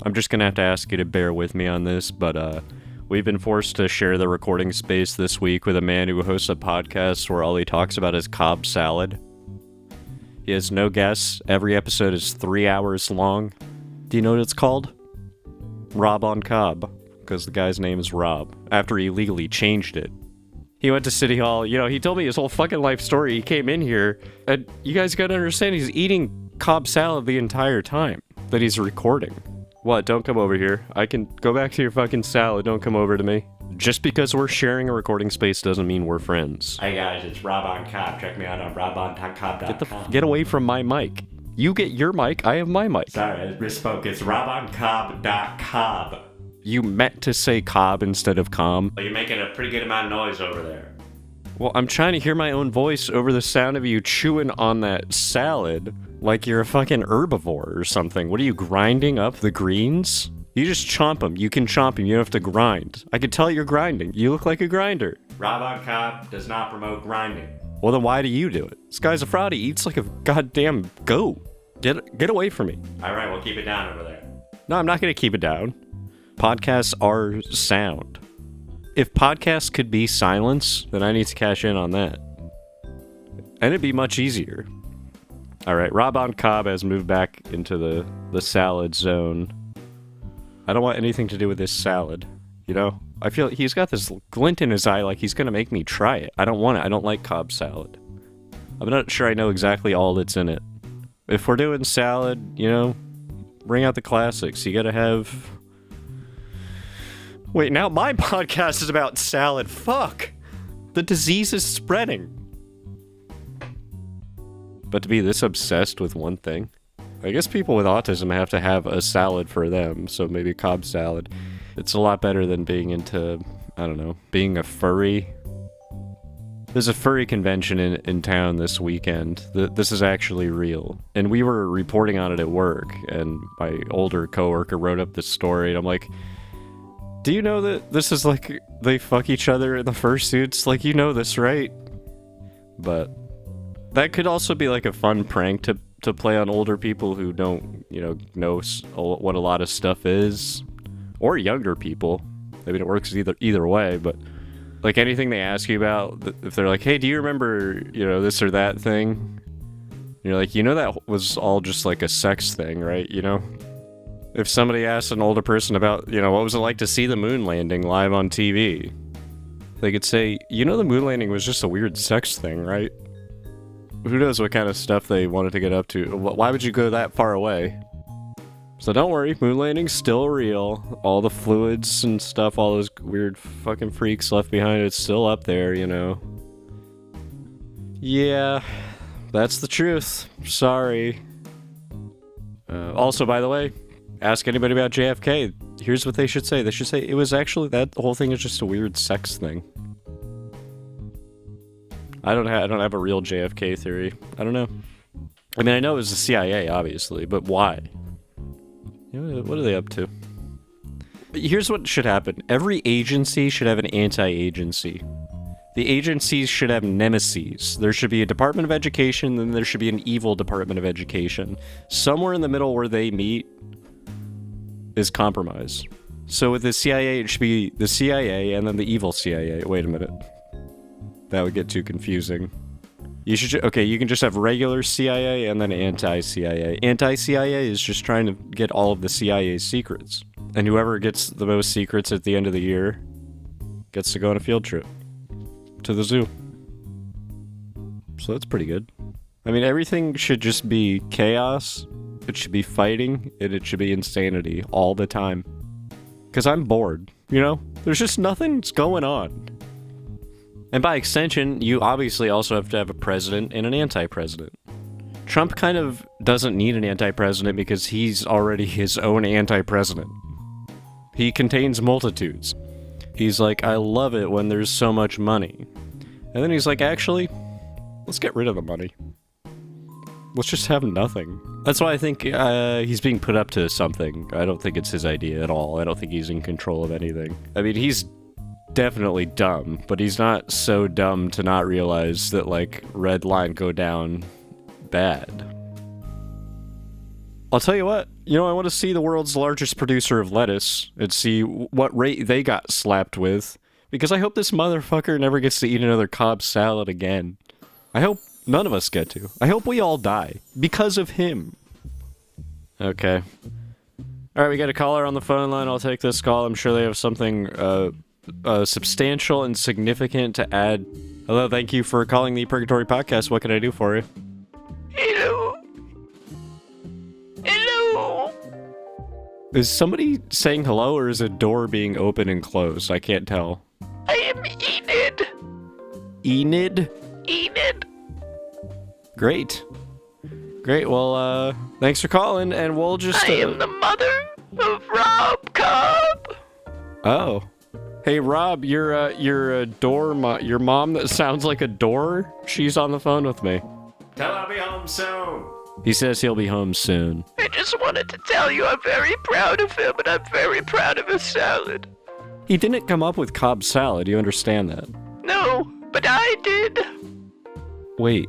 I'm just gonna have to ask you to bear with me on this, but we've been forced to share the recording space this week with a man who hosts a podcast where all he talks about is Cobb salad. He has no guests. Every episode is 3 hours long. Do you know what it's called? Rob on Cobb, because the guy's name is Rob, after he legally changed it. He went to City Hall, he told me his whole fucking life story. He came in here, and you guys gotta understand, he's eating Cobb salad the entire time that he's recording. What? Don't come over here. I can go back to your fucking salad. Don't come over to me. Just because we're sharing a recording space doesn't mean we're friends. Hey guys, it's Rob on Cobb. Check me out on roboncobb.com. Get away from my mic. You get your mic, I have my mic. Sorry, I misspoke. It's roboncobb.com. You meant to say Cobb instead of com. Well, you're making a pretty good amount of noise over there. Well, I'm trying to hear my own voice over the sound of you chewing on that salad like you're a fucking herbivore or something. What are you, grinding up the greens? You just chomp them. You can chomp them. You don't have to grind. I can tell you're grinding. You look like a grinder. Rob on Cobb does not promote grinding. Well, then why do you do it? This guy's a fraud. He eats like a goddamn goat. Get away from me. All right, we'll keep it down over there. No, I'm not going to keep it down. Podcasts are sound. If podcasts could be silence, then I need to cash in on that. And it'd be much easier. All right, Rob on Cobb has moved back into the salad zone. I don't want anything to do with this salad, I feel he's got this glint in his eye like he's going to make me try it. I don't want it. I don't like Cobb salad. I'm not sure I know exactly all that's in it. If we're doing salad, bring out the classics. You got to have... Wait, now my podcast is about salad. Fuck! The disease is spreading. But to be this obsessed with one thing? I guess people with autism have to have a salad for them, so maybe Cobb salad. It's a lot better than being into, being a furry. There's a furry convention in town this weekend. This is actually real. And we were reporting on it at work, and my older coworker wrote up this story, and I'm like, do you know that this is like, they fuck each other in the fursuits? Like, you know this, right? But that could also be like a fun prank to play on older people who don't, know what a lot of stuff is. Or younger people. I mean, it works either way, but like anything they ask you about, if they're like, hey, do you remember, this or that thing? And you're like, that was all just like a sex thing, right? If somebody asks an older person about, what was it like to see the moon landing live on TV? They could say, the moon landing was just a weird sex thing, right? Who knows what kind of stuff they wanted to get up to. Why would you go that far away? So don't worry, moon landing's still real. All the fluids and stuff, all those weird fucking freaks left behind, it's still up there, Yeah, that's the truth. Sorry. Also, by the way, ask anybody about JFK. Here's what they should say. They should say, it was actually, that whole thing is just a weird sex thing. I don't have a real JFK theory. I don't know. I mean, I know it was the CIA, obviously, but why? What are they up to? Here's what should happen. Every agency should have an anti-agency. The agencies should have nemesis. There should be a Department of Education, then there should be an evil Department of Education. Somewhere in the middle where they meet is compromise. So with the CIA, it should be the CIA and then the evil CIA. Wait a minute. That would get too confusing. You can just have regular CIA and then anti-CIA. Anti-CIA is just trying to get all of the CIA's secrets. And whoever gets the most secrets at the end of the year gets to go on a field trip to the zoo. So that's pretty good. I mean, everything should just be chaos. It should be fighting, and it should be insanity all the time. Because I'm bored, There's just nothing's going on. And by extension, you obviously also have to have a president and an anti-president. Trump kind of doesn't need an anti-president because he's already his own anti-president. He contains multitudes. He's like, I love it when there's so much money. And then he's like, actually, let's get rid of the money. Let's just have nothing. That's why I think he's being put up to something. I don't think it's his idea at all. I don't think he's in control of anything. I mean, he's definitely dumb, but he's not so dumb to not realize that, red line go down bad. I'll tell you what. I want to see the world's largest producer of lettuce and see what rate they got slapped with. Because I hope this motherfucker never gets to eat another Cobb salad again. I hope none of us get to. I hope we all die. Because of him. Okay. Alright, we got a caller on the phone line. I'll take this call. I'm sure they have something substantial and significant to add. Hello, thank you for calling the Purgatory Podcast. What can I do for you? Hello. Hello. Is somebody saying hello, or is a door being open and closed? I can't tell. I am Enid. Enid? Enid. Great. Great, well, thanks for calling, and we'll just... I am the mother of Rob Cobb. Oh. Hey, Rob, your your mom that sounds like a door? She's on the phone with me. Tell her I'll be home soon. He says he'll be home soon. I just wanted to tell you I'm very proud of him, and I'm very proud of his salad. He didn't come up with Cobb salad, you understand that? No, but I did. Wait.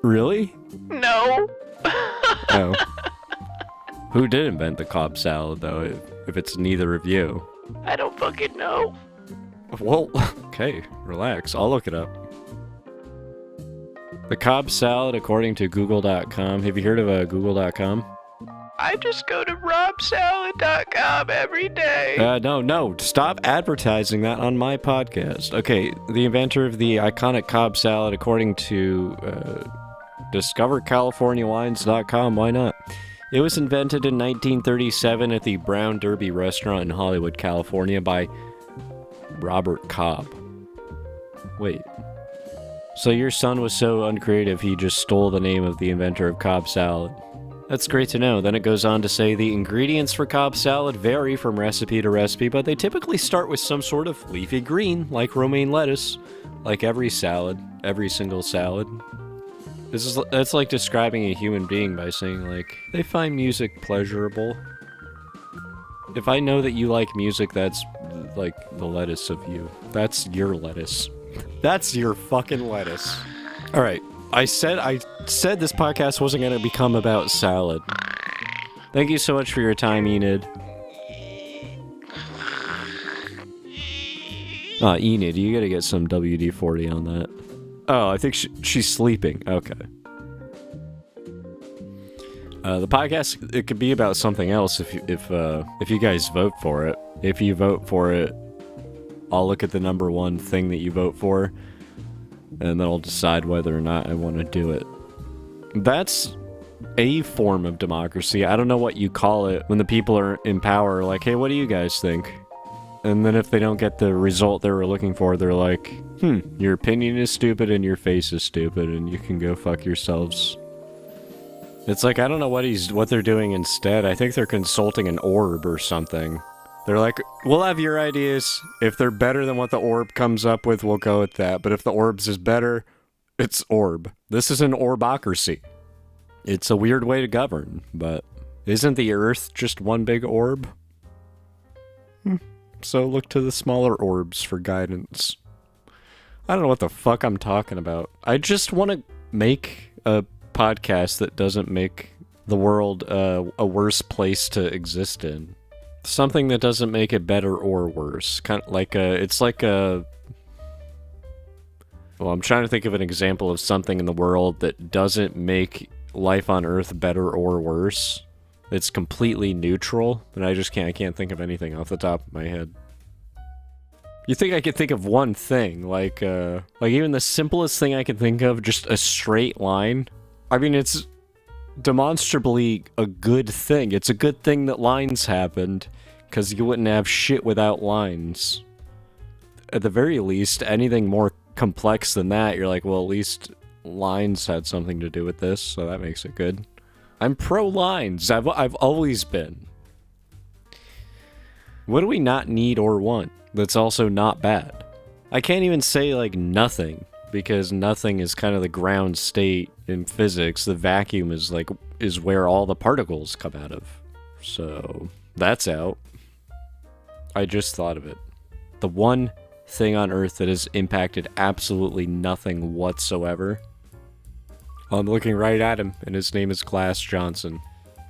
Really? No. Oh. Who did invent the Cobb salad, though, if it's neither of you? I don't fucking know. Well, okay, relax. I'll look it up. The Cobb salad, according to Google.com. Have you heard of Google.com? I just go to robsalad.com every day. No. Stop advertising that on my podcast. Okay, the inventor of the iconic Cobb salad, according to DiscoverCaliforniaWines.com. Why not? It was invented in 1937 at the Brown Derby restaurant in Hollywood, California by Robert Cobb. Wait. So your son was so uncreative he just stole the name of the inventor of Cobb salad. That's great to know. Then it goes on to say the ingredients for Cobb salad vary from recipe to recipe, but they typically start with some sort of leafy green, like romaine lettuce, like every salad, every single salad. That's like describing a human being by saying, like, they find music pleasurable. If I know that you like music, that's like the lettuce of you. That's your lettuce. That's your fucking lettuce. Alright. I said this podcast wasn't going to become about salad. Thank you so much for your time, Enid. Enid, you gotta get some WD-40 on that. Oh, I think she's sleeping. Okay. The podcast, it could be about something else if you guys vote for it. If you vote for it, I'll look at the number one thing that you vote for, and then I'll decide whether or not I want to do it. That's a form of democracy. I don't know what you call it when the people are in power, like, hey, what do you guys think? And then if they don't get the result they were looking for, they're like, your opinion is stupid and your face is stupid, and you can go fuck yourselves. It's like, I don't know what they're doing instead. I think they're consulting an orb or something. They're like, we'll have your ideas. If they're better than what the orb comes up with, we'll go with that. But if the orb's is better, it's orb. This is an orbocracy. It's a weird way to govern, but isn't the Earth just one big orb? So look to the smaller orbs for guidance. I don't know what the fuck I'm talking about. I just want to make a podcast that doesn't make the world a worse place to exist in. Something that doesn't make it better or worse. Kind of like it's like a... Well, I'm trying to think of an example of something in the world that doesn't make life on Earth better or worse. It's completely neutral, but I can't think of anything off the top of my head. You think I could think of one thing, like even the simplest thing I can think of, just a straight line? I mean, it's demonstrably a good thing. It's a good thing that lines happened, because you wouldn't have shit without lines. At the very least, anything more complex than that, you're like, well, at least lines had something to do with this, so that makes it good. I'm pro-lines. I've always been. What do we not need or want that's also not bad? I can't even say, like, nothing, because nothing is kind of the ground state in physics. The vacuum is where all the particles come out of. So, that's out. I just thought of it. The one thing on Earth that has impacted absolutely nothing whatsoever. I'm looking right at him, and his name is Glass Johnson.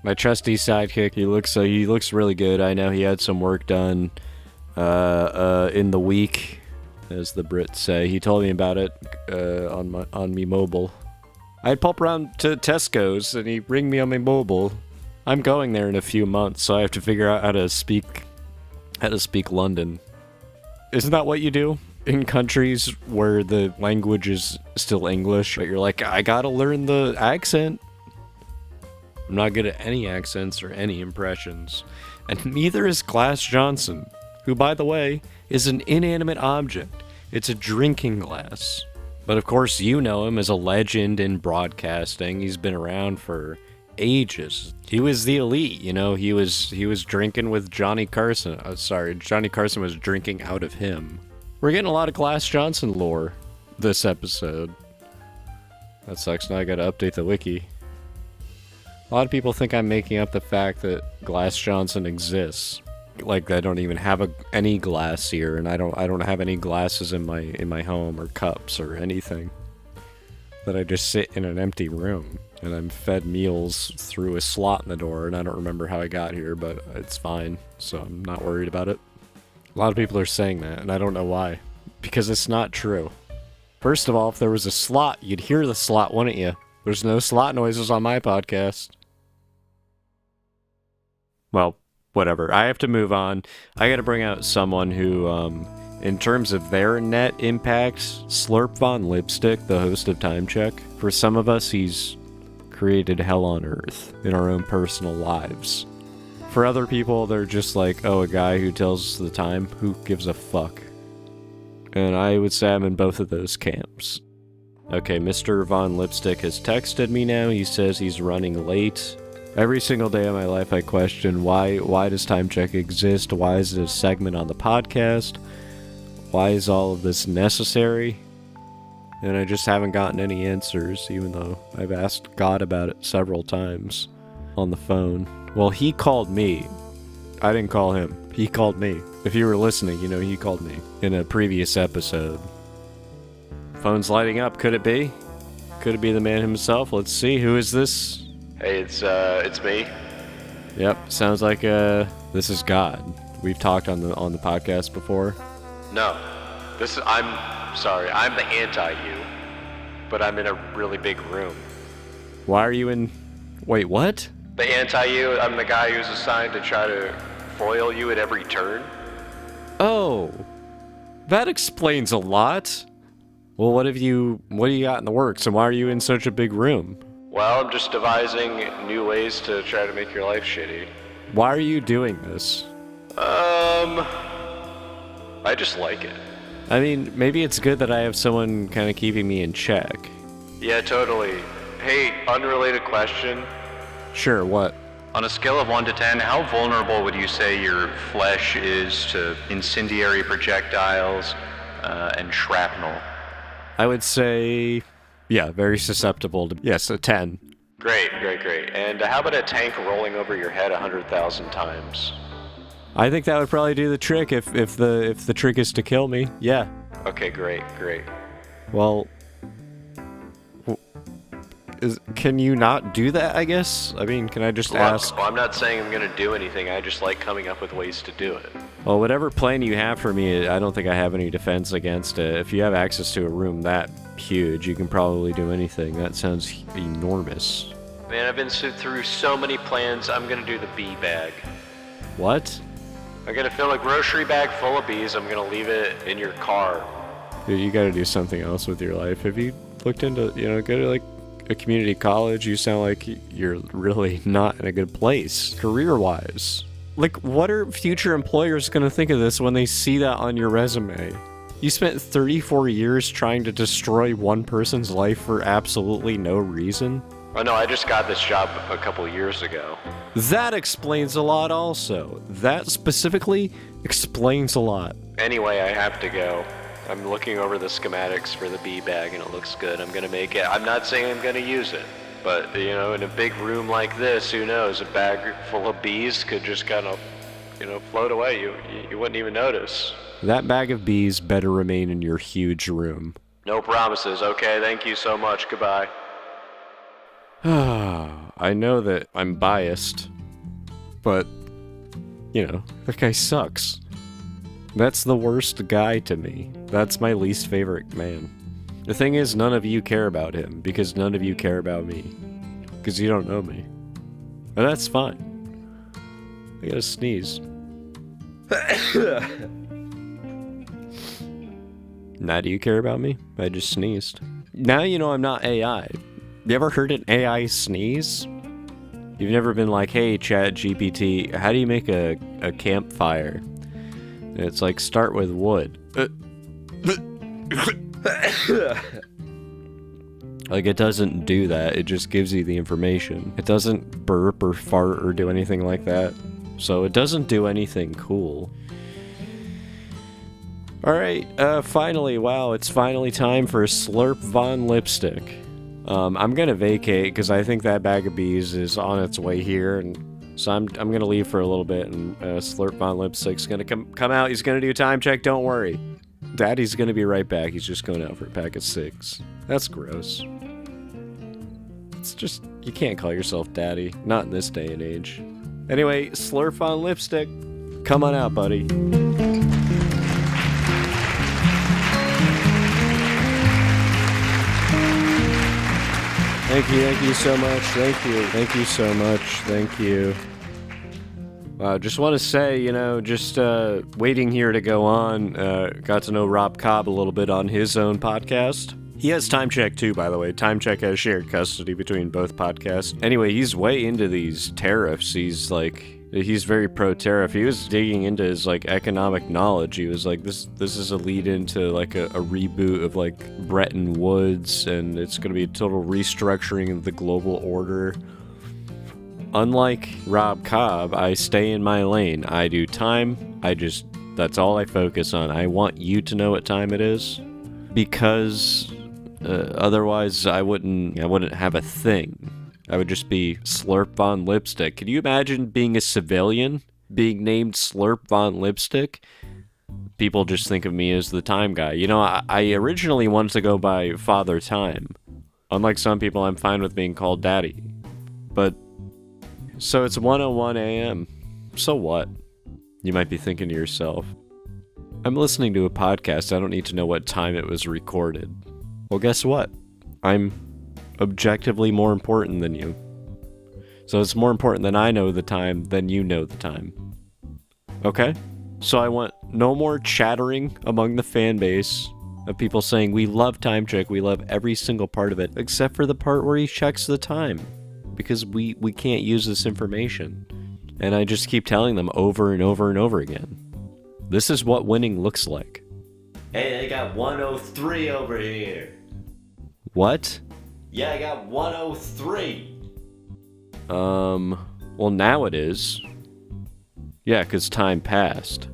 My trusty sidekick. He looks really good. I know he had some work done in the week, as the Brits say. He told me about it on me mobile. I'd pop around to Tesco's and he ring me on my mobile. I'm going there in a few months, so I have to figure out how to speak London. Isn't that what you do in countries where the language is still English, but you're like, I gotta learn the accent? I'm not good at any accents or any impressions. And neither is Glass Johnson, who, by the way, is an inanimate object. It's a drinking glass. But of course you know him as a legend in broadcasting. He's been around for ages. He was the elite, you know. He was drinking with Johnny Carson. Johnny Carson was drinking out of him. We're getting a lot of Glass Johnson lore this episode. That sucks. Now I gotta update the wiki. A lot of people think I'm making up the fact that Glass Johnson exists. Like I don't even have any glass here, and I don't have any glasses in my home or cups or anything. That I just sit in an empty room and I'm fed meals through a slot in the door, and I don't remember how I got here, but it's fine, so I'm not worried about it. A lot of people are saying that, and I don't know why. Because it's not true. First of all, if there was a slot, you'd hear the slot, wouldn't you? There's no slot noises on my podcast. Well, whatever. I have to move on. I gotta bring out someone who, in terms of their net impact, Slurp Von Lipstick, the host of Time Check, for some of us, he's created hell on earth in our own personal lives. For other people, they're just like, oh, a guy who tells the time, who gives a fuck? And I would say I'm in both of those camps. Okay, Mr. Von Lipstick has texted me now. He says he's running late. Every single day of my life I question, why does Time Check exist? Why is it a segment on the podcast? Why is all of this necessary? And I just haven't gotten any answers, even though I've asked God about it several times on the phone. Well, he called me. I didn't call him. He called me. If you were listening, you know he called me in a previous episode. Phone's lighting up. Could it be? Could it be the man himself? Let's see. Who is this? Hey, it's me. Yep. Sounds like this is God. We've talked on the podcast before. No, I'm sorry. I'm the anti-you, but I'm in a really big room. Why are you in? Wait, what? The anti-you. I'm the guy who's assigned to try to foil you at every turn. Oh, that explains a lot. Well, what do you got in the works, and why are you in such a big room? Well, I'm just devising new ways to try to make your life shitty. Why are you doing this? I just like it. I mean, maybe it's good that I have someone kind of keeping me in check. Yeah, totally. Hey, unrelated question. Sure, what? On a scale of 1 to 10, how vulnerable would you say your flesh is to incendiary projectiles and shrapnel? I would say, yeah, very susceptible to, yes, a 10. Great. And how about a tank rolling over your head 100,000 times? I think that would probably do the trick if the trick is to kill me. Yeah. Okay, great. Well, can you not do that, I guess? I mean, can I just ask? Well, I'm not saying I'm going to do anything. I just like coming up with ways to do it. Well, whatever plan you have for me, I don't think I have any defense against it. If you have access to a room that huge, you can probably do anything. That sounds enormous. Man, I've been through so many plans. I'm going to do the bee bag. What? I'm going to fill a grocery bag full of bees. I'm going to leave it in your car. Dude, you got to do something else with your life. Have you looked into, go to like a community college? You sound like you're really not in a good place career-wise. Like, what are future employers going to think of this when they see that on your resume? You spent 34 years trying to destroy one person's life for absolutely no reason? Oh no, I just got this job a couple years ago. That explains a lot also. That specifically explains a lot. Anyway, I have to go. I'm looking over the schematics for the bee bag and it looks good. I'm gonna make it. I'm not saying I'm gonna use it, but in a big room like this, who knows? A bag full of bees could just kind of, float away. You wouldn't even notice. That bag of bees better remain in your huge room. No promises. Okay, thank you so much. Goodbye. I know that I'm biased, but, you know, that guy sucks. That's the worst guy to me. That's my least favorite man. The thing is, none of you care about him, because none of you care about me. Because you don't know me. And that's fine. I gotta sneeze. Now do you care about me? I just sneezed. Now you know I'm not AI. You ever heard an AI sneeze? You've never been like, hey, Chat GPT, how do you make a campfire? And it's like, start with wood. Like, it doesn't do that. It just gives you the information. It doesn't burp or fart or do anything like that. So it doesn't do anything cool. Alright, finally, wow, it's finally time for Slurp Von Lipstick. I'm gonna vacate because I think that bag of bees is on its way here, and so I'm gonna leave for a little bit, and Slurp Von Lipstick's gonna come out. He's gonna do a time check, don't worry. Daddy's gonna be right back. He's just going out for a pack of 6. That's gross. It's just, you can't call yourself daddy, not in this day and age. Anyway, Slurp Von Lipstick, come on out, buddy. Thank you so much, thank you so much, thank you. Wow, just want to say, you know, just waiting here to go on, got to know Rob Cobb a little bit on his own podcast. He has Time Check too, by the way. Time Check has shared custody between both podcasts. Anyway, he's way into these tariffs. He's very pro-tariff. He was digging into his, like, economic knowledge. He was like, this is a lead into, like, a reboot of, like, Bretton Woods, and it's going to be a total restructuring of the global order. Unlike Rob Cobb, I stay in my lane. I do time. That's all I focus on. I want you to know what time it is, because otherwise I wouldn't have a thing. I would just be Slurp Von Lipstick. Can you imagine being a civilian, being named Slurp Von Lipstick? People just think of me as the time guy. You know, I originally wanted to go by Father Time. Unlike some people, I'm fine with being called Daddy. But, so it's 1:01 a.m. So what? You might be thinking to yourself, I'm listening to a podcast, I don't need to know what time it was recorded. Well, guess what? I'm objectively more important than you. So it's more important that I know the time than you know the time. Okay? So I want no more chattering among the fan base of people saying, we love Time Check, we love every single part of it, except for the part where he checks the time. Because we can't use this information. And I just keep telling them over and over and over again. This is what winning looks like. Hey, they got 103 over here. What? Yeah, I got 103. Well, now it is. Yeah, 'cause time passed.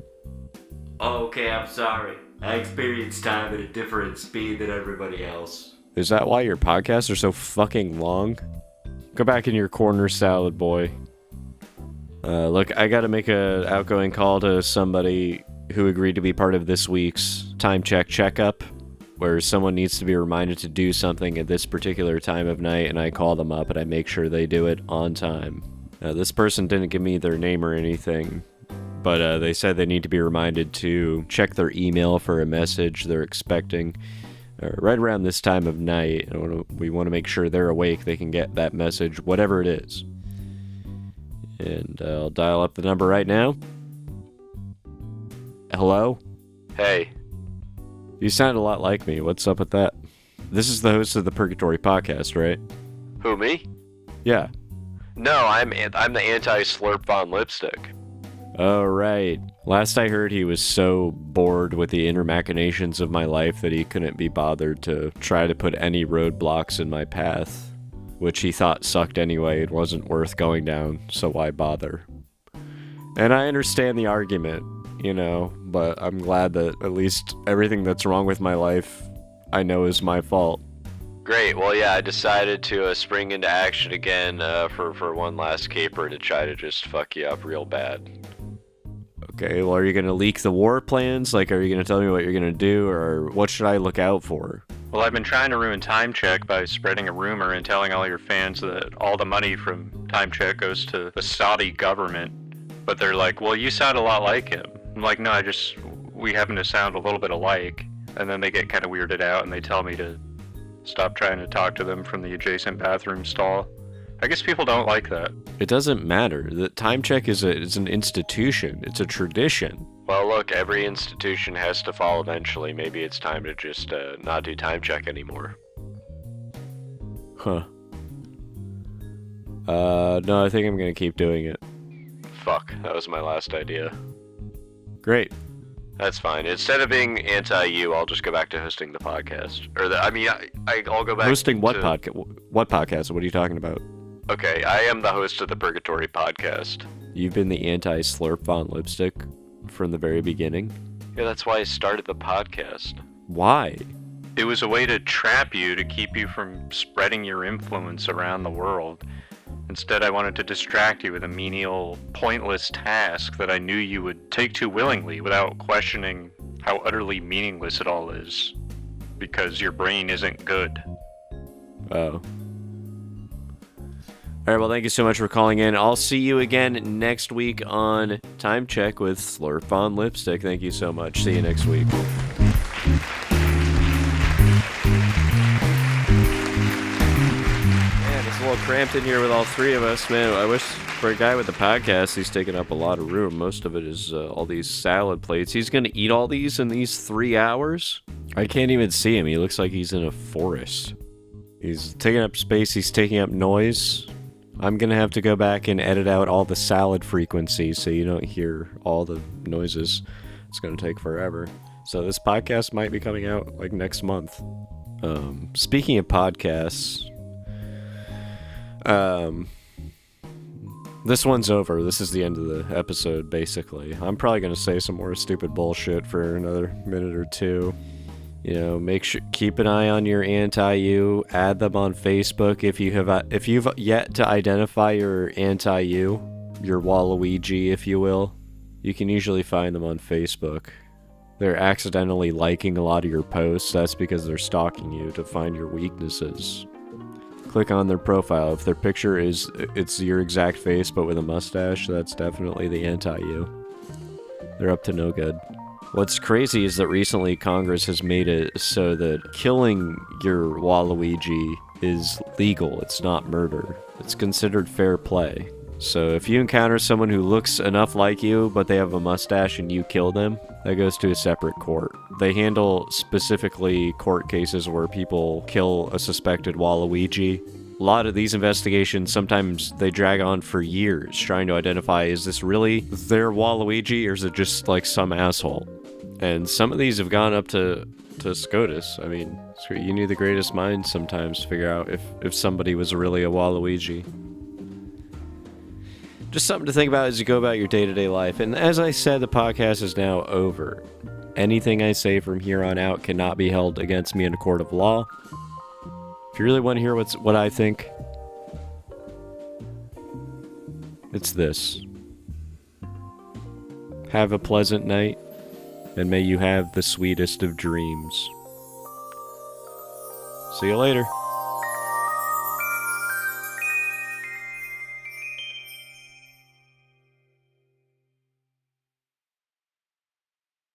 Oh, okay, I'm sorry. I experienced time at a different speed than everybody else. Is that why your podcasts are so fucking long? Go back in your corner, salad boy. Look, I gotta make a outgoing call to somebody who agreed to be part of this week's Time Check checkup, where someone needs to be reminded to do something at this particular time of night, and I call them up and I make sure they do it on time. This person didn't give me their name or anything, but they said they need to be reminded to check their email for a message they're expecting right around this time of night. We want to make sure they're awake, they can get that message, whatever it is. And I'll dial up the number right now. Hello? Hey. You sound a lot like me. What's up with that? This is the host of the Purgatory Podcast, right? Who, me? Yeah. No, I'm the anti-Slurp Von Lipstick. Oh, right. Last I heard, he was so bored with the inner machinations of my life that he couldn't be bothered to try to put any roadblocks in my path, which he thought sucked anyway. It wasn't worth going down, so why bother? And I understand the argument, you know, but I'm glad that at least everything that's wrong with my life I know is my fault. Great. Well, yeah, I decided to spring into action again for one last caper to try to just fuck you up real bad. Okay, well, are you going to leak the war plans? Like, are you going to tell me what you're going to do, or what should I look out for? Well, I've been trying to ruin Time Check by spreading a rumor and telling all your fans that all the money from Time Check goes to the Saudi government. But they're like, well, you sound a lot like him. I'm like, no, we happen to sound a little bit alike. And then they get kind of weirded out and they tell me to stop trying to talk to them from the adjacent bathroom stall. I guess people don't like that. It doesn't matter. The Time Check is an institution. It's a tradition. Well, look, every institution has to fall eventually. Maybe it's time to just not do Time Check anymore. Huh. No, I think I'm gonna keep doing it. Fuck, that was my last idea. Great. That's fine. Instead of being anti-you, I'll just go back to hosting the podcast. I'll go back Hosting what to... podcast? What podcast? What are you talking about? Okay, I am the host of the Purgatory podcast. You've been the anti-Slurp Von Lipstick from the very beginning? Yeah, that's why I started the podcast. Why? It was a way to trap you, to keep you from spreading your influence around the world. Instead, I wanted to distract you with a menial, pointless task that I knew you would take to willingly without questioning how utterly meaningless it all is. Because your brain isn't good. Oh. Alright, well, thank you so much for calling in. I'll see you again next week on Time Check with Slurp Von Lipstick. Thank you so much. See you next week. It's a little cramped in here with all three of us, man. I wish for a guy with a podcast, he's taking up a lot of room. Most of it is all these salad plates. He's gonna eat all these in these 3 hours? I can't even see him. He looks like he's in a forest. He's taking up space. He's taking up noise. I'm gonna have to go back and edit out all the salad frequencies so you don't hear all the noises. It's gonna take forever. So this podcast might be coming out like next month. Speaking of podcasts, this one's over. This is the end of the episode, basically. I'm probably gonna say some more stupid bullshit for another minute or two. You know, make sure, keep an eye on your anti-you. Add them on Facebook if you've yet to identify your anti-you, your Waluigi, if you will. You can usually find them on Facebook. They're accidentally liking a lot of your posts. That's because they're stalking you to find your weaknesses. Click on their profile. If their picture it's your exact face but with a mustache, that's definitely the anti-you. They're up to no good. What's crazy is that recently Congress has made it so that killing your Waluigi is legal. It's not murder. It's considered fair play. So if you encounter someone who looks enough like you, but they have a mustache and you kill them, that goes to a separate court. They handle specifically court cases where people kill a suspected Waluigi. A lot of these investigations, sometimes they drag on for years trying to identify, is this really their Waluigi or is it just like some asshole? And some of these have gone up to SCOTUS. I mean, you need the greatest minds sometimes to figure out if somebody was really a Waluigi. Just something to think about as you go about your day-to-day life. And as I said, the podcast is now over. Anything I say from here on out cannot be held against me in a court of law. If you really want to hear what I think, it's this. Have a pleasant night, and may you have the sweetest of dreams. See you later.